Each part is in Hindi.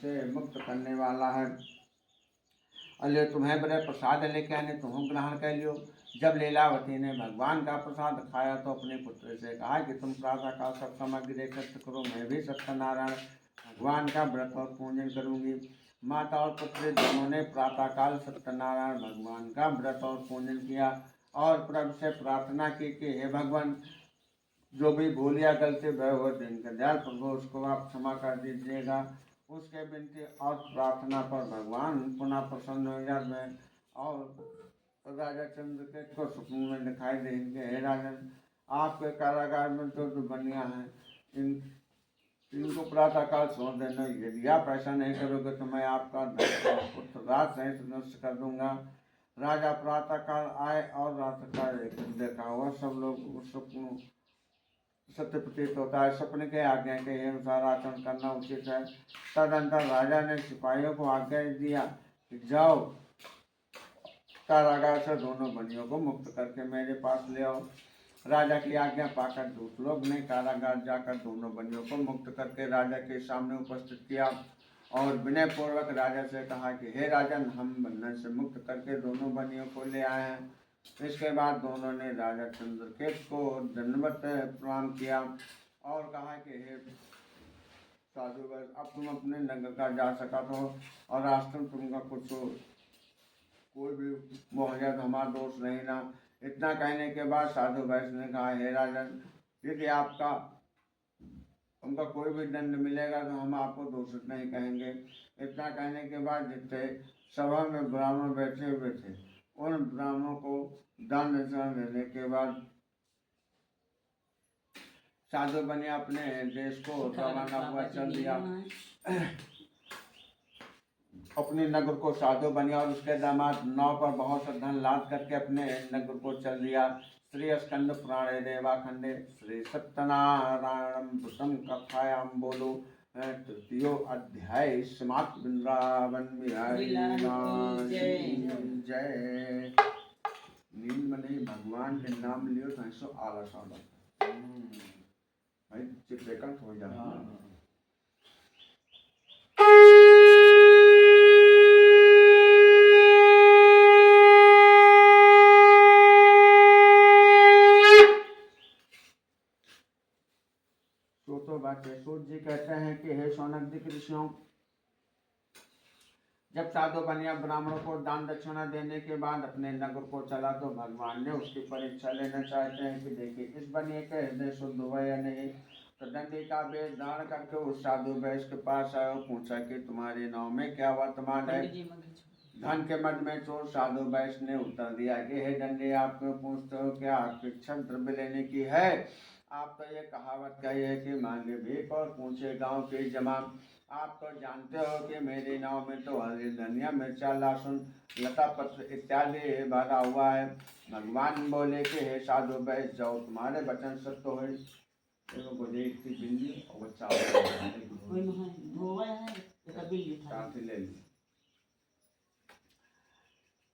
से मुक्त करने वाला है। अल्ले तुम्हें बड़े प्रसाद लेके आने, तुम ग्रहण कर लियो। जब लीलावती ने भगवान का प्रसाद खाया तो अपने पुत्र से कहा कि तुम प्रातः काल सब सामग्री एकत्र करो, मैं भी सत्यनारायण भगवान का व्रत और पूजन करूंगी। माता और पुत्र दोनों ने प्रातः काल सत्यनारायण भगवान का व्रत और पूजन किया और प्रभु से प्रार्थना की कि हे भगवान, जो भी भूल या गलती भय हो दिन का दयाल प्रभु उसको आप क्षमा कर दीजिएगा। उसके विनती और प्रार्थना पर भगवान पुनः प्रसन्न हो जाते हैं और राजा चंद्रकेत को स्वप्न में दिखाई देंगे, हे राजन, आपके कारागार में जो बनिया है इनको प्रातः काल छोड़ देना, यदि आप ऐसा नहीं करोगे तो मैं आपका पुत्र रात सहित नष्ट कर दूंगा। राजा प्रातः काल आए और रात का देखा हुआ सब लोग उस स्वप्न सत्य प्रतीत होता है। सपने के आज्ञा के अनुसार आचरण करना उचित है। तदंतर राजा ने सिपाहियों को आज्ञा दिया कि जाओ कारागार से दोनों बनियों को मुक्त करके मेरे पास ले आओ। राजा की आज्ञा पाकर दूत लोग ने कारागार जाकर दोनों बनियों को मुक्त करके राजा के सामने उपस्थित किया और विनय पूर्वक राजा से कहा कि हे राजन, हम बंधन से मुक्त करके दोनों बनियों को ले आए हैं। इसके बाद दोनों ने राजा चंद्रकेत को दंडवत प्रणाम किया और कहा कि हे साधुवर, अब तुम अपने नगर का जा सका तो और राष्ट्र तुमका कुछ कोई भी मोह जाए तो हमारा दोष नहीं ना। इतना कहने के बाद साधु वैश्य ने कहा, हे राजन, यदि आपका उनका कोई भी दंड मिलेगा तो हम आपको दोषित नहीं कहेंगे। इतना कहने के बाद जितने सभा में ब्राह्मण बैठे हुए थे उन ब्राह्मणों को दान दक्षिणा देने के बाद साधु बने अपने देश को रवाना हुआ चल दिया। अपने नगर को साधु बनिया और उसके दामाद नाव पर बहुत सा धन लाद करके अपने नगर को चल दिया। श्री स्कंद पुराणे देवाखंडे श्री सत्यनारायण भूतम कथायाम बोलो तृतीयो अध्याय समाप्त। वृंदावन बिहारी जय। नींद में नहीं, भगवान के नाम लियो तो ऐसो आलस आता भाई, चित्रकंठ हो जाता है। तो बातें सूत जी कहते हैं कि हे सौनक ऋषियों, जब साधु बनिया ब्राह्मणों को दान दक्षिणा देने के बाद अपने नगर को चला तो भगवान ने उसकी परीक्षा लेना चाहते हैं कि देखिए इस बनिए के हृदय शुद्ध हुआ या नहीं। तो दंडी का वेश धारण करके उस साधु वैश्य के पास आया और पूछा कि तुम्हारे नाव में क्या वर्तमान है। धन के मद में चोर साधु वैश्य ने उत्तर दिया कि हे दंडी, आप क्यों पूछते हो, क्या आपकी इच्छा द्रव्य लेने की है। आप तो ये कहावत कही है कि मांगे भीख और पूछे गांव की जमा। आप तो जानते हो कि मेरे नाव में तो हरी धनिया मिर्चा लहसुन लता पत्र इत्यादि भरा हुआ है। भगवान बोले कि हे साधु वैश्य, जाओ तुम्हारे वचन सत्य हो। को देखती बिल्ली और बच्चा ले ली।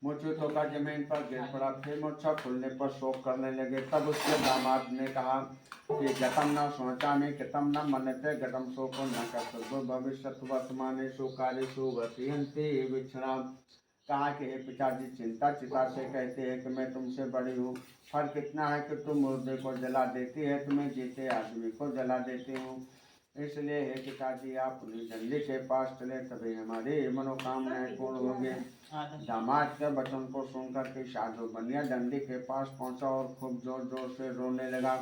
मूर्छित होकर जमीन पर गिर पड़ा। फिर मूर्छा खुलने पर शोक करने लगे। तब उसके दामाद ने कहा कि गतम न सोचा में गतम न मनते गतम शोको न कर्तव्य भविष्य वर्तमान सुकार्य सुगति विक्षणा। कहा कि हे पिताजी, चिंता चिता से कहते हैं कि मैं तुमसे बड़ी हूँ। फर्क इतना है कि तुम मुर्दे को जला देती है, तुम्हें जीते आदमी को जला देती हूँ। इसलिए हे पिताजी, आप उन्हीं दंडी के पास चले, तभी हमारी मनोकामनाएं पूर्ण होंगी। दामाद के वचन को सुनकर के साधु बनिया दंडी के पास पहुंचा और खूब जोर जोर से रोने लगा।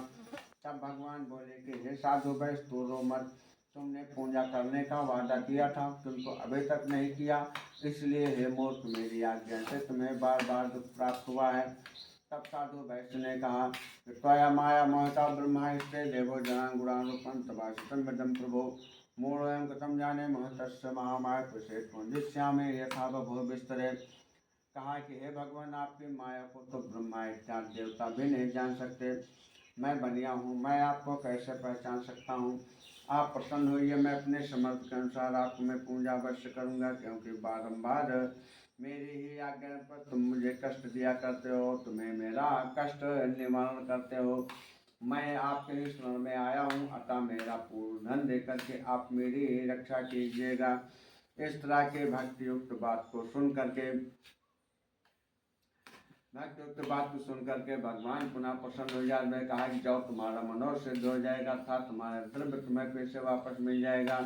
तब भगवान बोले कि हे साधु वैश्य, तू रो मत। तुमने पूजा करने का वादा किया था, तुमको अभी तक नहीं किया, इसलिए हे मूर्ख, मेरी आज्ञा से तुम्हें बार बार दुख प्राप्त हुआ है। तब साधु वैश्य ने कहा कि त्वया माया मोहिता ब्रह्मास्ते देवो जनान गुणानुपम तवासितम विदम प्रभो मूढ़ोऽयं कथं जाने मोहितस्य महामाया प्रसेत पुंजिष्यामि यथा बभूव विस्तरे। कहा कि हे भगवान, आपकी माया को तो ब्रह्मा इत्यादि देवता भी नहीं जान सकते। मैं बनिया हूँ, मैं आपको कैसे पहचान सकता हूँ। आप प्रसन्न होइए, मैं अपने समर्थ के अनुसार आपको मैं पूजा अवश्य करूँगा, क्योंकि बारंबार मेरी ही आज्ञा पर तुम मुझे कष्ट दिया करते हो, तुम्हें मेरा कष्ट निवारण करते हो। मैं आपके ही शरण में आया हूँ, अतः मेरा पूर्ण धन देकर के आप मेरी रक्षा कीजिएगा। इस तरह के भक्ति युक्त बात को सुन करके भगवान पुनः प्रसन्न हो जाए। मैं कहा कि जाओ तुम्हारा मनोरथ सिद्ध हो जाएगा था, तुम्हारा द्रव्य तुम्हें फिर से वापस मिल जाएगा।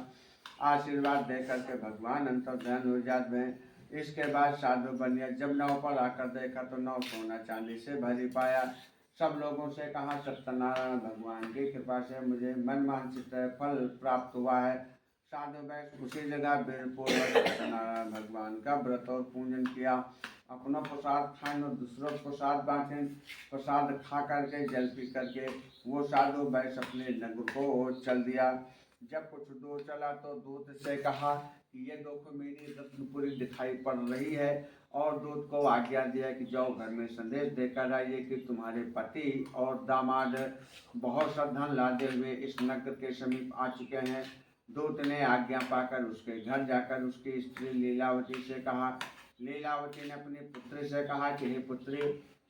आशीर्वाद दे करके भगवान अंतर्ध्यान हो जाते हैं। इसके बाद साधु बनिया जब नाव पर आकर देखा तो नाव सोना चांदी से भरी पाया। सब लोगों से कहा सत्यनारायण भगवान की कृपा से मुझे मनवांछित फल प्राप्त हुआ है। साधु वैश्य उसी जगह पूर्वक सत्यनारायण भगवान का व्रत और पूजन किया। अपना प्रसाद खाएं और दूसरों को प्रसाद बांटें। प्रसाद खा करके जल पी करके वो साधु वैश्य अपने नगर को चल दिया। जब कुछ दूर चला तो दूत से कहा कि ये देखो मेरी रत्नपुरी दिखाई पड़ रही है, और दूत को आज्ञा दिया कि जाओ घर में संदेश देकर आइए कि तुम्हारे पति और दामाद बहुत सा धन लादे हुए इस नगर के समीप आ चुके हैं। दूत ने आज्ञा पाकर उसके घर जाकर उसकी स्त्री लीलावती से कहा। लीलावती ने अपनी पुत्री से कहा कि हे पुत्री,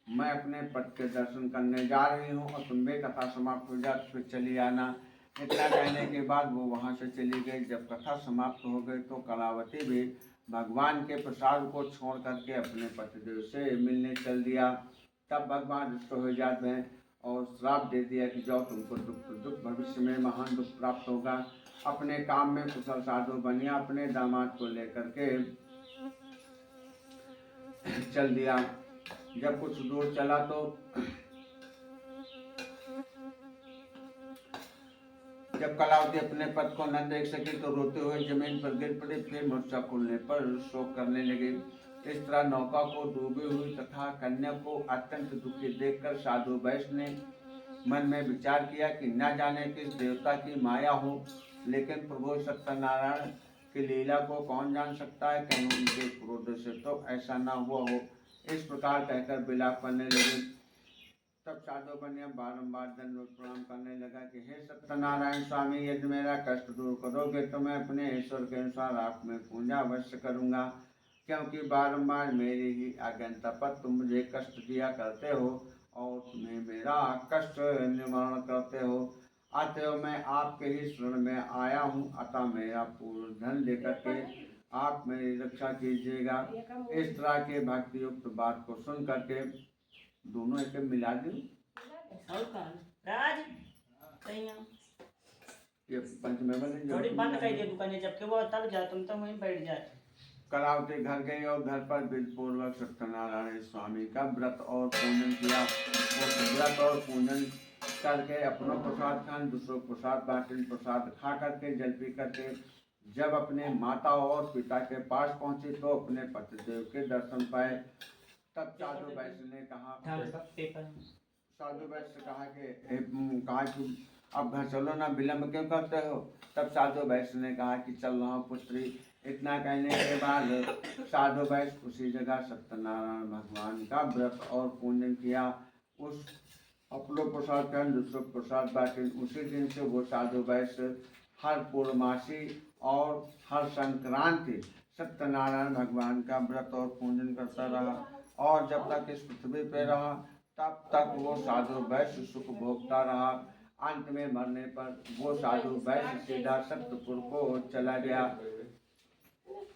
मैं अपने पति के दर्शन करने जा रही हूँ और तुम भी कथा समाप्त हो जाए फिर चली आना। इतना कहने के बाद वो वहाँ से चली गई। जब कथा समाप्त हो गई तो कलावती भी भगवान के प्रसाद को छोड़ करके अपने पतिदेव से मिलने चल दिया। तब भगवान रुष्ट हो जाते हैं और श्राप दे दिया कि जाओ तुमको दुख भविष्य में महान दुख प्राप्त होगा। अपने काम में कुशल साधु बनिया अपने दामाद को लेकर के चल दिया। जब कुछ दूर चला तो जब कलावती अपने पति को न देख सकी तो रोते हुए जमीन पर गिर पड़ी। फिर मूर्छा खुलने पर शोक करने लगी। इस तरह नौका को डूबी हुई तथा कन्या को अत्यंत दुखी देखकर साधु वैश्य ने मन में विचार किया कि न जाने किस देवता की माया हो, लेकिन प्रभु सत्यनारायण की लीला को कौन जान सकता है। कहीं उनके क्रोध से तो ऐसा न हुआ हो। इस प्रकार कहकर विलाप करने लगे। तब साधु बनिया बारंबार दंडवत प्रणाम करने लगा कि हे सत्यनारायण स्वामी, यदि मेरा कष्ट दूर करोगे तो मैं अपने ईश्वर के अनुसार आप में पूजा अवश्य करूँगा, क्योंकि बारंबार मेरी ही अज्ञानता पर तुम मुझे कष्ट दिया करते हो और तुम्हें मेरा कष्ट निवारण करते हो। अतएव मैं आपके ही शरण में आया हूँ, अतः मेरा पूर्ण धन लेकर के आप मेरी रक्षा कीजिएगा। इस तरह के भक्ति युक्त बात को सुन करके दोनों एक मिला दी। ये पंचमेवा थोड़ी बंद कर दिया दुकान, जबकि वो तब जा तुम तो वहीं बैठ जाए। कलावती घर गई और घर पर विधि पूर्वक सत्यनारायण स्वामी का व्रत और पूजन किया। और व्रत और पूजन करके अपना प्रसाद खान दूसरों प्रसाद बांटे। प्रसाद खा करके जल पी करके जब अपने माता और पिता के पास पहुंची तो अपने पतिदेव के दर्शन पाए। तब साधु वैश्य ने कहा कि अब घर चलो ना, विलम्ब क्यों करते हो। तब साधु वैश्य ने कहा कि चल रहा हूँ पुत्री। इतना कहने के बाद साधु वैश्य उसी जगह सत्यनारायण भगवान का व्रत और पूजन किया। उस अपनो प्रसाद का दूसरों प्रसाद बांटे। उसी दिन से वो साधु वैश्य हर पूर्णमासी और हर संक्रांति सत्यनारायण भगवान का व्रत और पूजन करता रहा, और जब तक इस पृथ्वी पे रहा तब तक वो साधु वैश्य सुख भोगता रहा। अंत में मरने पर वो साधु वैश्य सीधा सत्यपुर को चला गया।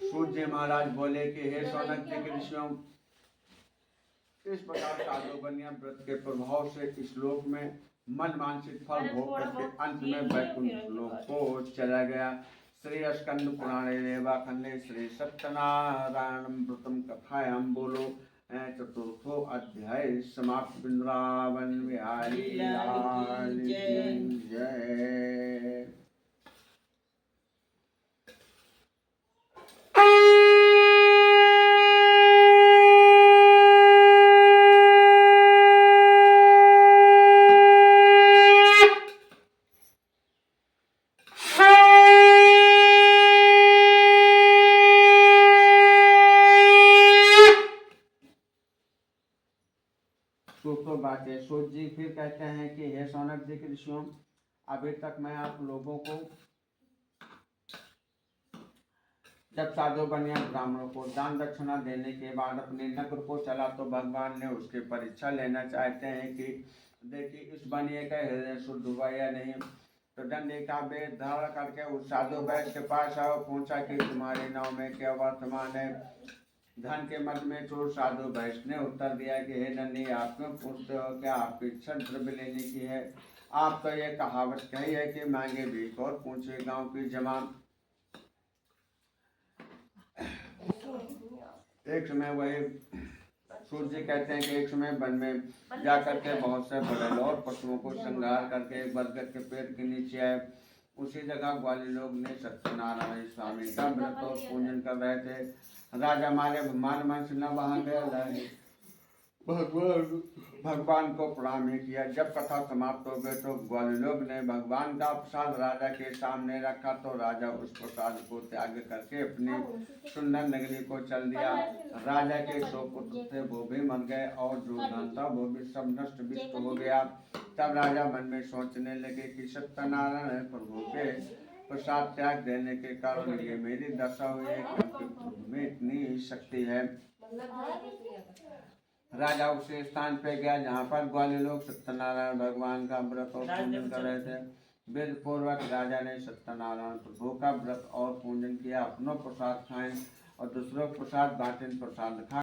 सूर्य महाराज बोले कि हे सौनक जी के ऋषियों, इस प्रकार साधु बनिया व्रत के प्रभाव से इस लोक में मन वांछित फल भोग करके अंत में वैकुंठ लोक को चला गया। श्री स्कंद पुराणे रेवा खंडे श्री सत्यनारायण व्रतम कथायां बोलो चतुर्थो अध्याय समाप्त। वृंदावन बिहारी लाल की जय। सूत जी फिर कहते हैं कि हे सौनक जी के ऋषियों, अभी तक मैं आप लोगों को जब साधु बनिया ब्राह्मणों को दान दक्षिणा देने के बाद अपने नगर को चला तो भगवान ने उसके परीक्षा लेना चाहते हैं कि देखिए इस बनिए का हृदय शुद्ध हुआ या नहीं। तो दंडी का वेद धारण करके उस साधु वैश्य के पास आओ, पूछा कि तुम्हारी नाव में क्या वर्तमान है, धन के मद में चोर साधु वैश्य ने उत्तर दिया कि हे दंडी, आप क्यों पूछते हो, क्या आपकी इच्छा द्रव्य लेने की है? आप तो ये कहावत कही है कि मांगे भीख और पूछे गांव की जमा। एक समय वही सूर्य जी कहते हैं कि एक समय वन में जाकर के बहुत से बड़े और पशुओं को श्रृंगार करके एक बरगद के पेड़ के नीचे आए। उसी जगह ग्वाली लोग ने सत्यनारायण स्वामी का व्रत और पूजन कर रहे थे। राजा मारे मान मन से न वहां गए, भगवान को प्रणाम ही किया। जब कथा समाप्त हो गई तो ग्वाली लोग ने भगवान का प्रसाद राजा के सामने रखा, तो राजा उस प्रसाद को त्याग करके अपनी सुंदर नगरी को चल दिया। राजा के 100 पुत्र थे, वो भी मर गए, और जो धन था वो भी सब नष्ट विष्ट हो गया। तब राजा मन में सोचने लगे कि सत्यनारायण प्रभु के प्रसाद त्याग देने के कारण ये मेरी दशा हुई है, क्योंकि प्रभु में इतनी शक्ति है। राजा उसी स्थान पे गया जहाँ पर ग्वाली लोग सत्यनारायण भगवान का व्रत और पूजन कर रहे थे। वेद पूर्वक राजा ने सत्यनारायण प्रभु का व्रत और पूजन किया, अपनों प्रसाद खाएं और दूसरों प्रसाद बांटें। प्रसाद खा